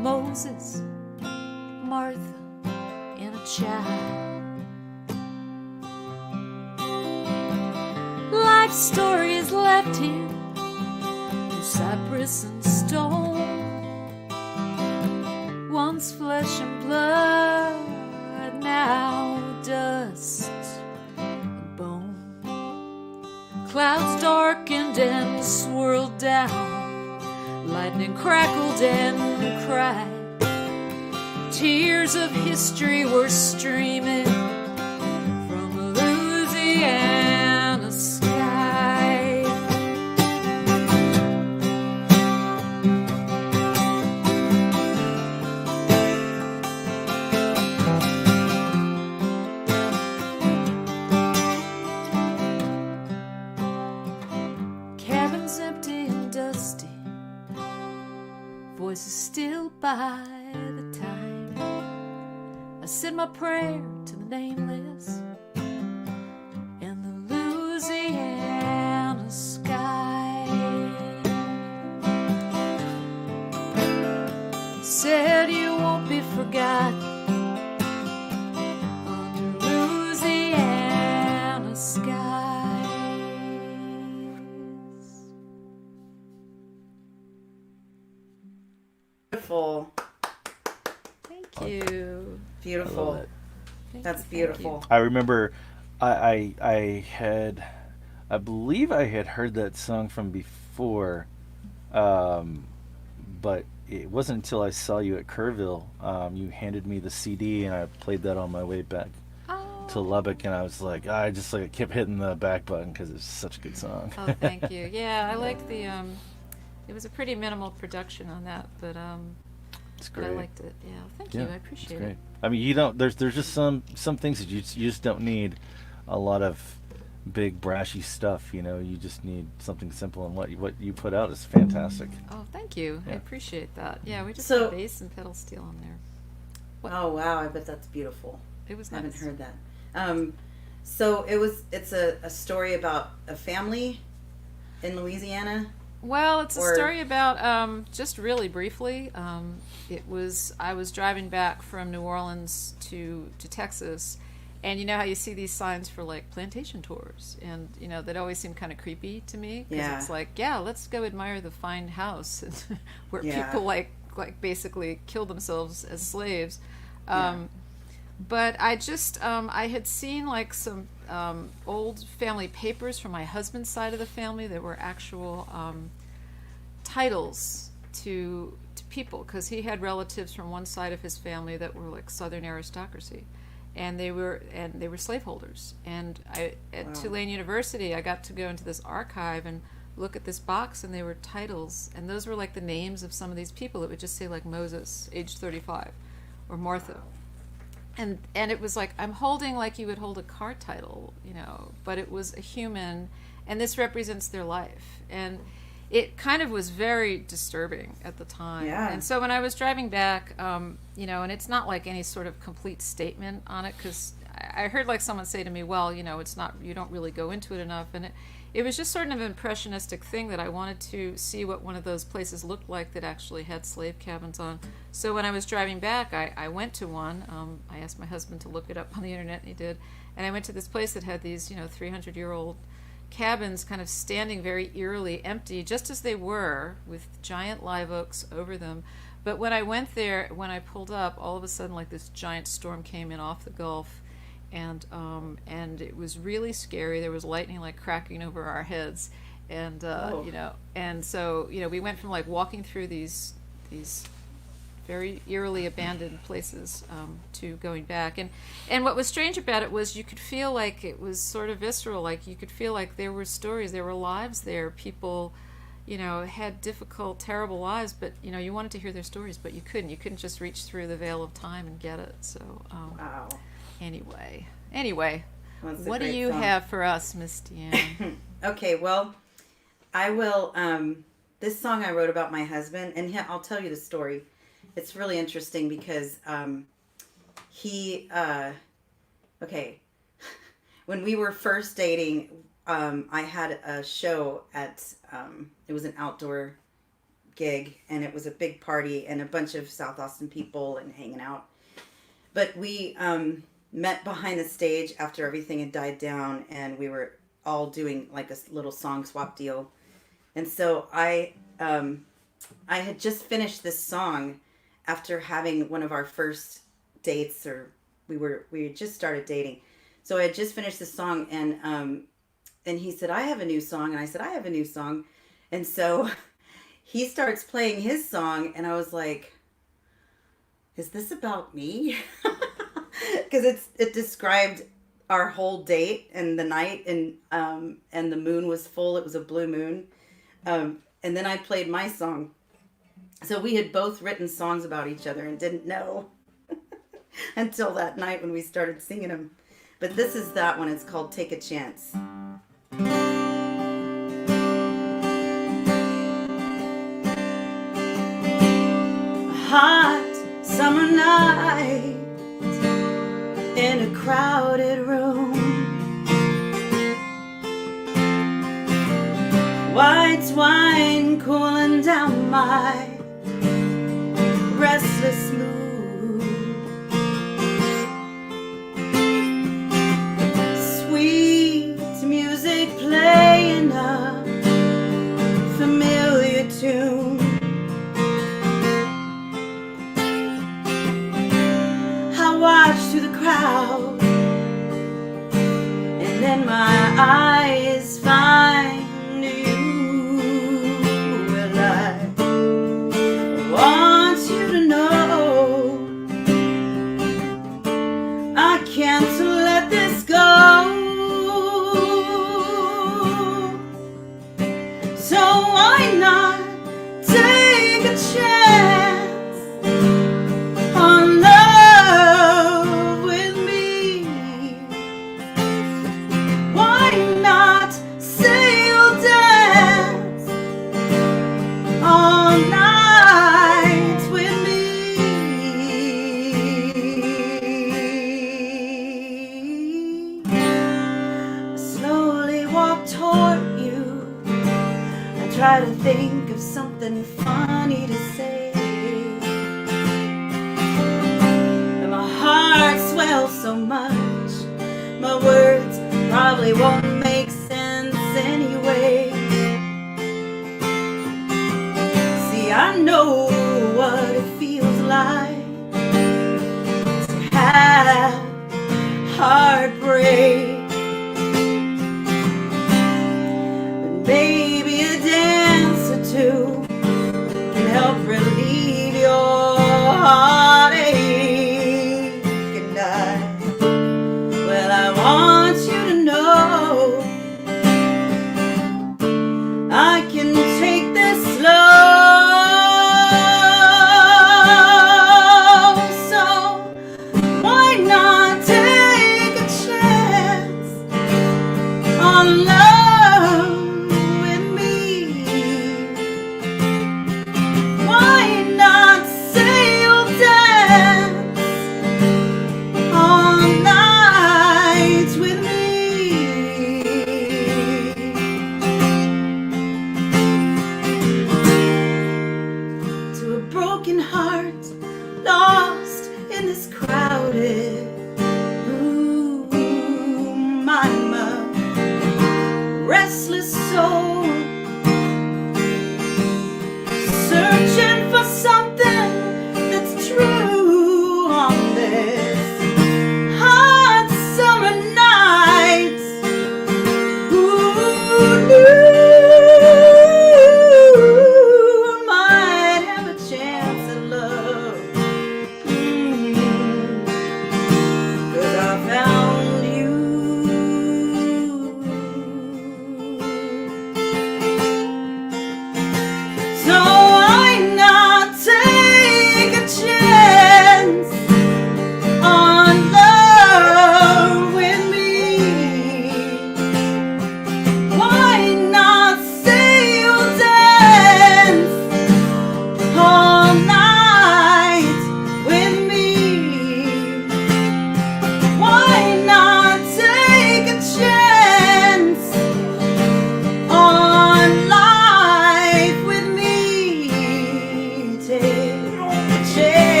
Moses, Martha, and a child. Life stories left here through cypress and stone, once flesh and blood, now dust and bone. Clouds darkened and swirled down, lightning crackled and cried. Tears of history were streaming from a Louisiana sky. Cabins empty and dusty, voices still by the time. I said my prayer to the nameless and the Louisiana sky. Said you won't be forgotten under Louisiana skies. Beautiful. Thank you. Beautiful. I love it. That's Thank beautiful. I remember I believe I had heard that song from before, but it wasn't until I saw you at Kerrville. You handed me the CD and I played that on my way back to Lubbock, and I was like, I just like kept hitting the back button because it's such a good song. Oh, thank you. Yeah, I liked the. It was a pretty minimal production on that, but It's but great. I liked it. Yeah, thank you. I appreciate it's great. it. I mean, you don't. There's just some things that you just don't need a lot of big brashy stuff. You know, you just need something simple, and what you put out is fantastic. Oh, thank you. I Yeah. appreciate that. Yeah, we just So- had bass and pedal steel on there. What? Oh wow, I bet that's beautiful. It was I haven't nice. heard that. So it's a story about a family in Louisiana. Well, it's a Or- story about just really briefly. I was driving back from New Orleans to Texas, and you know how you see these signs for like plantation tours, and you know that always seem kind of creepy to me because Yeah. it's like, yeah, let's go admire the fine house where Yeah. people like basically kill themselves as slaves. Yeah. But I just I had seen like some old family papers from my husband's side of the family that were actual titles to people, because he had relatives from one side of his family that were like Southern aristocracy, and they were slaveholders. And at Wow. Tulane University, I got to go into this archive and look at this box, and they were titles, and those were like the names of some of these people. It would just say like Moses, age 35, or Martha. And it was like I'm holding like you would hold a car title, you know, but it was a human, and this represents their life. And it kind of was very disturbing at the time. Yeah. And so when I was driving back, you know, and it's not like any sort of complete statement on it, because I heard like someone say to me, well, you know, it's not, you don't really go into it enough. And it was just sort of an impressionistic thing that I wanted to see what one of those places looked like that actually had slave cabins on. So when I was driving back, I went to one. I asked my husband to look it up on the internet, and he did. And I went to this place that had these, you know, 300-year-old cabins kind of standing very eerily empty, just as they were, with giant live oaks over them. But when I went there, when I pulled up, all of a sudden like this giant storm came in off the Gulf, and it was really scary. There was lightning like cracking over our heads, and you know, and so, you know, we went from like walking through these very eerily abandoned places to going back. And what was strange about it was you could feel like it was sort of visceral, like you could feel like there were stories, there were lives there. People, you know, had difficult, terrible lives, but, you know, you wanted to hear their stories, but you couldn't just reach through the veil of time and get it. So Wow. anyway, Well, it's a what do great you song. have for us, Miss Deann? Okay, well, I will. This song I wrote about my husband, and I'll tell you the story. It's really interesting because he. Okay, when we were first dating, I had a show at. It was an outdoor gig, and it was a big party and a bunch of South Austin people and hanging out. But we met behind the stage after everything had died down, and we were all doing like a little song swap deal. And so I had just finished this song after having one of our first dates, or we had just started dating. So I had just finished this song, and he said, I have a new song, and I said, I have a new song. And so he starts playing his song, and I was like, is this about me? Because it described our whole date and the night, and the moon was full. It was a blue moon. And then I played my song. So we had both written songs about each other and didn't know until that night when we started singing them. But this is that one. It's called Take a Chance. A hot summer night in a crowded room. White wine cooling down my restless mood. Sweet music playing a familiar tune. I watch through the crowd, and then my eyes find you. Well, I want you to know try to think of something funny to say, and my heart swells so much, my words probably won't make sense anyway. See, I know what it feels like to have heartbreak. Maybe a dance or two can help relieve your heartache. And well, I want you to know I can take this slow. So why not take a chance on love?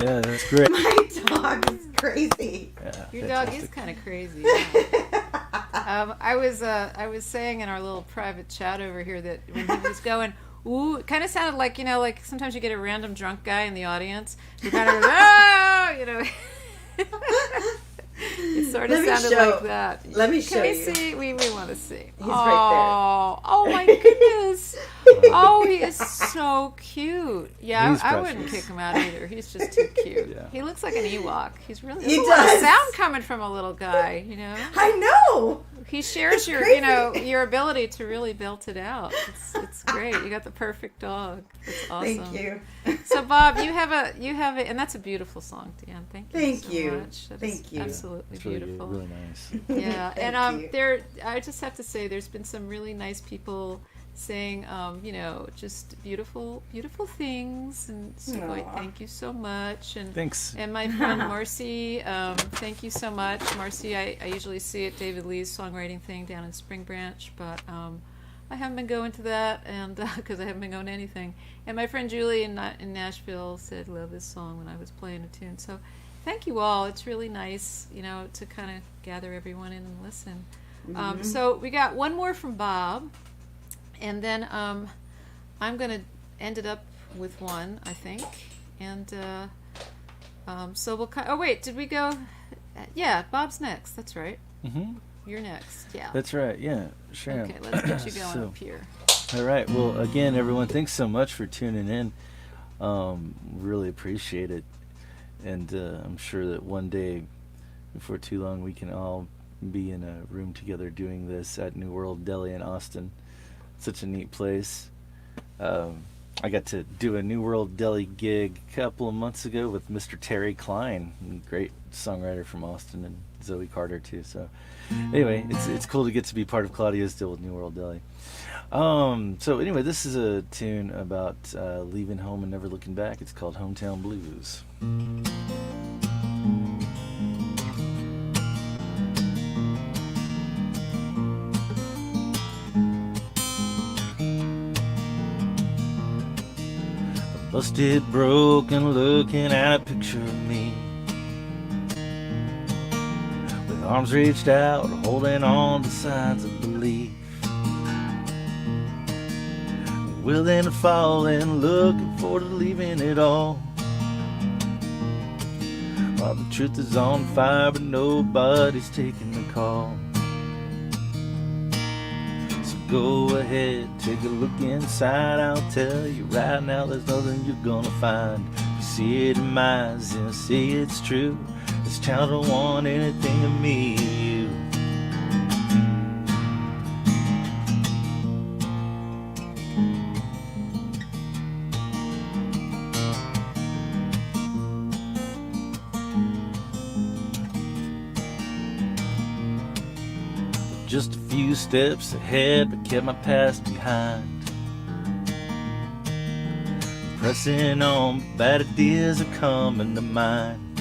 Yeah, that's great. My dog is crazy. Yeah, Your dog is kind of crazy. Yeah. I was saying in our little private chat over here that when he was going, ooh, it kind of sounded like, you know, like sometimes you get a random drunk guy in the audience who kind of goes, oh, you know. It sort of sounded like that. Let me show you. Can we see? We want to see. He's right there. Oh my goodness. Oh, he is so cute. Yeah, He's I wouldn't precious. kick him out either. He's just too cute. Yeah. He looks like an Ewok. He's really He there's a lot of does. sound coming from a little guy, you know. I know. He shares It's your, crazy. you know, your ability to really belt it out. It's great. You got the perfect dog. It's awesome. Thank you. So Bob, you have a, and that's a beautiful song, Deann. Thank you Thank so you. much. That is Thank you. Absolutely It's really, beautiful. really nice. Yeah, Thank and you. there, I just have to say, there's been some really nice people saying, you know, just beautiful, beautiful things, and so like, Aw. thank you so much, and Thanks. and my friend Marcy, thank you so much, Marcy. I usually see at David Lee's songwriting thing down in Spring Branch, but I haven't been going to that, and because I haven't been going to anything. And my friend Julie in Nashville said, "Love this song" when I was playing a tune. So, thank you all. It's really nice, you know, to kind of gather everyone in and listen. So we got one more from Bob, and then I'm going to end it up with one, I think. And so we'll. Oh wait, did we go? Yeah, Bob's next. That's right. Mm-hmm. You're next. Yeah. That's right. Yeah, sure. Okay, let's get you going So- up here. All right. Well, again, everyone, thanks so much for tuning in. Really appreciate it. And I'm sure that one day, before too long, we can all be in a room together doing this at New World Deli in Austin. Such a neat place. I got to do a New World Deli gig a couple of months ago with Mr. Terry Klein, great songwriter from Austin, and Zoe Carter too. So anyway, it's cool to get to be part of Claudia's deal with New World Deli. So anyway, this is a tune about leaving home and never looking back. It's called Hometown Blues. Busted, broken, looking at a picture of me, with arms reached out, holding on to signs of belief, willing to fall and looking forward to leaving it all, while the truth is on fire but nobody's taking the call. Go ahead, take a look inside. I'll tell you right now, there's nothing you're gonna find. You see it in my eyes and see it's true. This town don't want anything of me or you. Just a few steps ahead, but kept my past behind. Pressing on, bad ideas are coming to mind.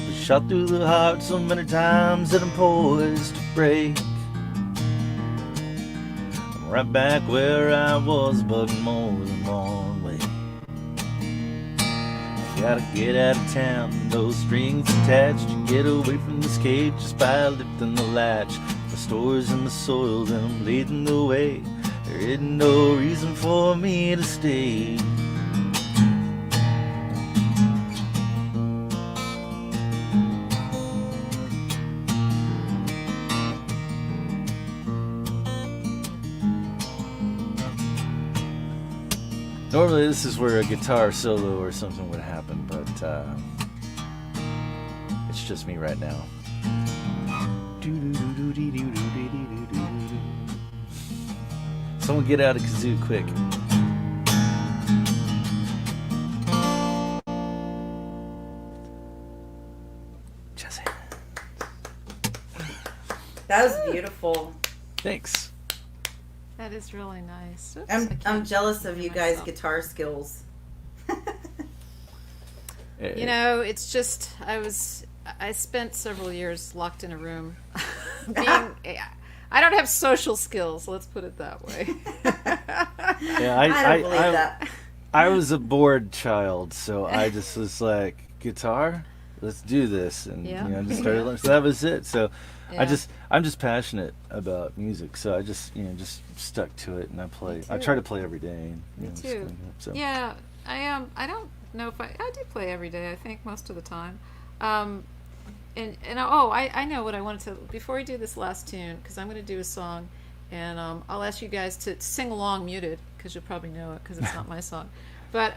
Was shot through the heart so many times that I'm poised to break. I'm right back where I was, but more than one way. Gotta get out of town, no strings attached. You get away from this cage just by lifting the latch. The store's in the soil, then I'm leading the way. There isn't no reason for me to stay. Normally this is where a guitar solo or something would happen, but it's just me right now. Someone get out a kazoo quick. Jesse. That was beautiful. Thanks. That is really nice. Oops, I'm jealous of you guys' myself. guitar skills. You know, it's just I spent several years locked in a room. I don't have social skills. Let's put it that way. Yeah, I don't believe that. I was a bored child, so I just was like, guitar, let's do this, and Yeah. just started learning. So that was it. So Yeah. I'm just passionate about music, so I just just stuck to it, and I play. I try to play every day. Me just too. so. Yeah, I don't know if I do play every day. I think most of the time. I know what I wanted to before we do this last tune, because I'm going to do a song, and I'll ask you guys to sing along muted, because you'll probably know it because it's not my song. But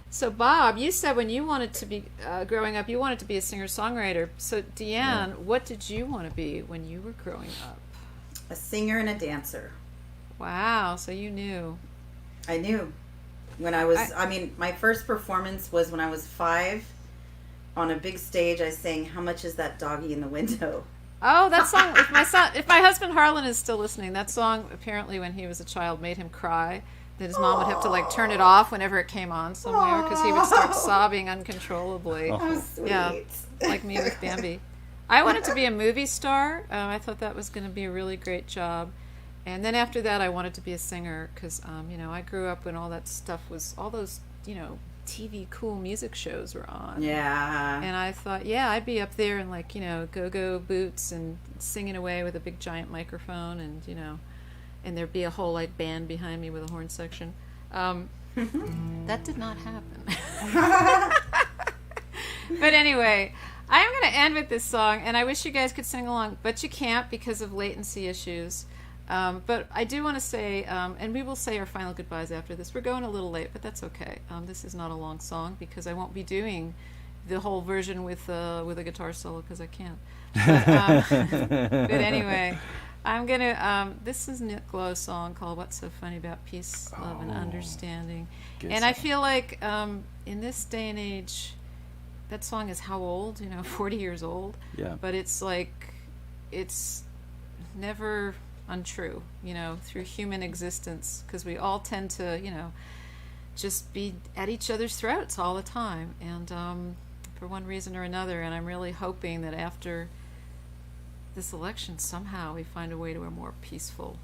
so Bob, you said when you wanted to be growing up, you wanted to be a singer-songwriter. So Deann, what did you want to be when you were growing up? A singer and a dancer. Wow, so you knew. I knew. When I was, my first performance was when I was 5. On a big stage, I sang "How Much Is That Doggy in the Window?" Oh, that song! If my husband Harlan is still listening, that song apparently when he was a child made him cry. That his mom would have to turn it off whenever it came on somewhere because he would start sobbing uncontrollably. Oh, sweet. Yeah, like me with Bambi. I wanted to be a movie star. I thought that was going to be a really great job. And then after that, I wanted to be a singer because, I grew up when all that stuff was, all those, TV cool music shows were on. Yeah. And I thought, I'd be up there in go-go boots and singing away with a big giant microphone and, and there'd be a whole band behind me with a horn section. That did not happen. But anyway, I'm going to end with this song, and I wish you guys could sing along, but you can't because of latency issues. But I do want to say, and we will say our final goodbyes after this. We're going a little late, but that's okay. This is not a long song because I won't be doing the whole version with a guitar solo because I can't. But anyway, I'm gonna. This is Nick Lowe's song called "What's So Funny About Peace, Love, and Understanding," Good and I song. feel like in this day and age, that song is how old? 40 years old. Yeah. But it's like, it's never untrue. Through human existence, because we all tend to, just be at each other's throats all the time, and for one reason or another. And I'm really hoping that after this election, somehow we find a way to a more peaceful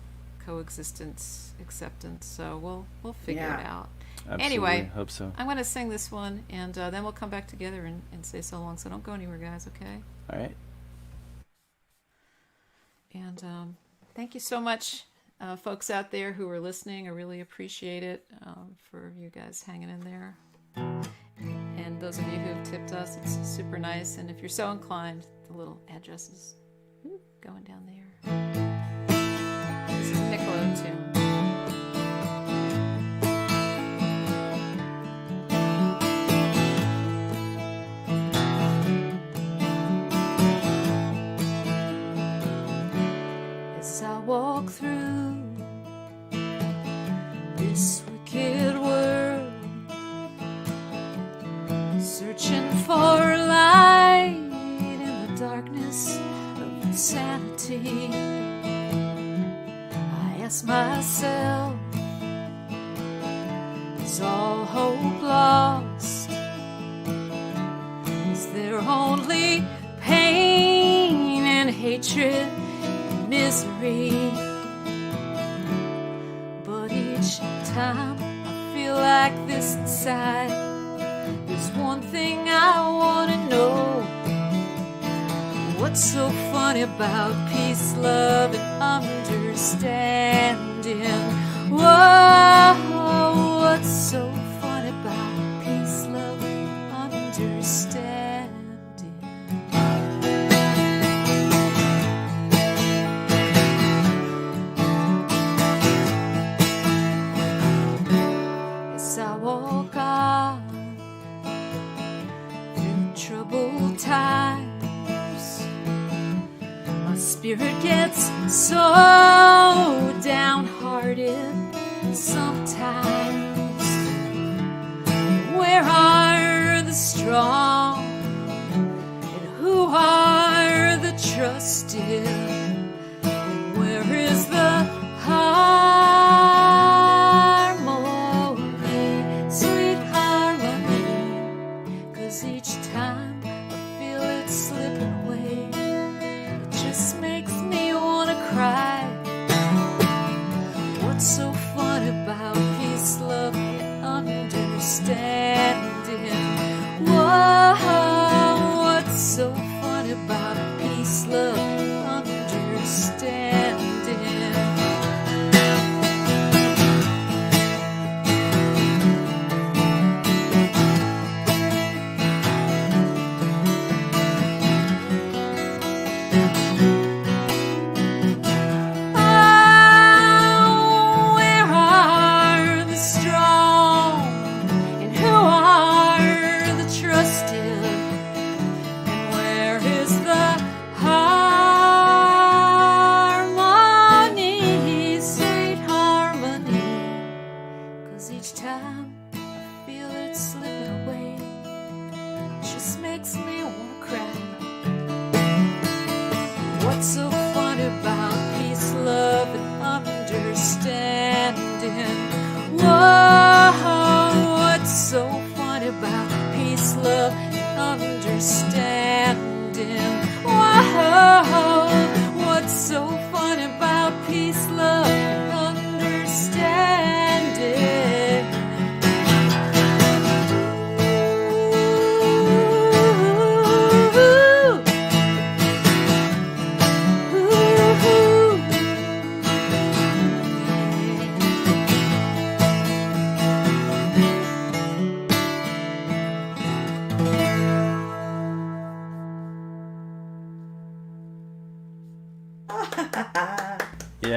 coexistence, acceptance. So we'll figure it out. Absolutely. Anyway, Hope so. I'm going to sing this one, and then we'll come back together and say so long. So don't go anywhere, guys, okay? All right. And thank you so much, folks out there who are listening. I really appreciate it, for you guys hanging in there. And those of you who have tipped us, it's super nice. And if you're so inclined, the little address is going down there. This is Nick Lowe tune. As I walk through this wicked world, searching for light in the darkness of insanity, I ask myself, is all hope lost? Is there only pain and hatred and misery? But each time I feel like this inside, there's one thing I want to know. What's so funny about peace, love, and understanding? Whoa, what's so funny about peace, love, and understanding? As I walk on through troubled times, my spirit gets so downhearted sometimes. Where are the strong, and who are the trusted? Where is the harmony, sweet harmony? 'Cause each time I feel it slipping away, it just makes me wanna cry.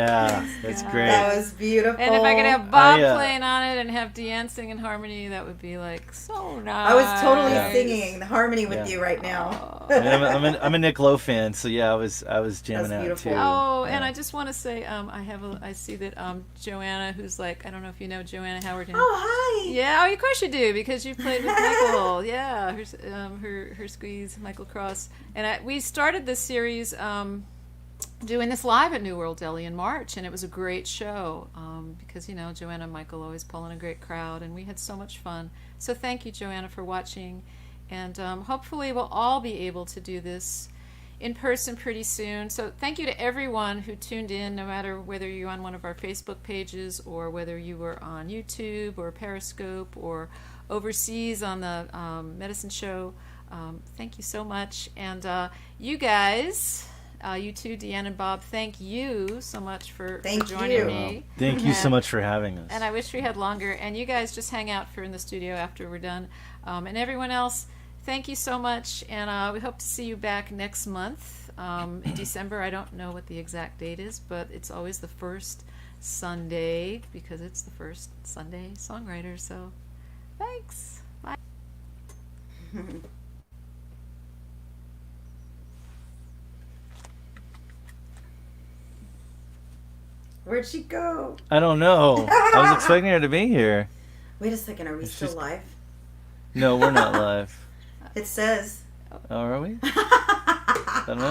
Yeah, that's great. That was beautiful. And if I could have Bob I, playing on it and have Deann sing in harmony, that would be like so nice. I was totally Yeah. singing the harmony with Yeah. you right now. Oh. I mean, I'm a Nick Lowe fan, so yeah, I was jamming That's out beautiful. too. Oh, and Yeah. I just want to say, I see that Joanna, who's like, I don't know if you know Joanna Howard. Oh, hi. Yeah, oh, of course you do, because you played with Michael. Yeah, her squeeze, Michael Cross, and we started this series doing this live at New World Deli in March, and it was a great show because Joanna and Michael always pull in a great crowd, and we had so much fun. So thank you, Joanna, for watching, and hopefully we'll all be able to do this in person pretty soon. So thank you to everyone who tuned in, no matter whether you're on one of our Facebook pages or whether you were on YouTube or Periscope or overseas on the Medicine Show. Thank you so much. And you guys, you too, Deann and Bob, thank you so much for joining you. me. Thank you so much for having us. And I wish we had longer. And you guys just hang out in the studio after we're done. And everyone else, thank you so much. And we hope to see you back next month in December. I don't know what the exact date is, but it's always the first Sunday because it's the first Sunday Songwriters. So thanks. Bye. Where'd she go? I don't know. I was expecting her to be here. Wait a second, are we It's still just- live? No, we're not live. It says. Oh, are we? I don't know.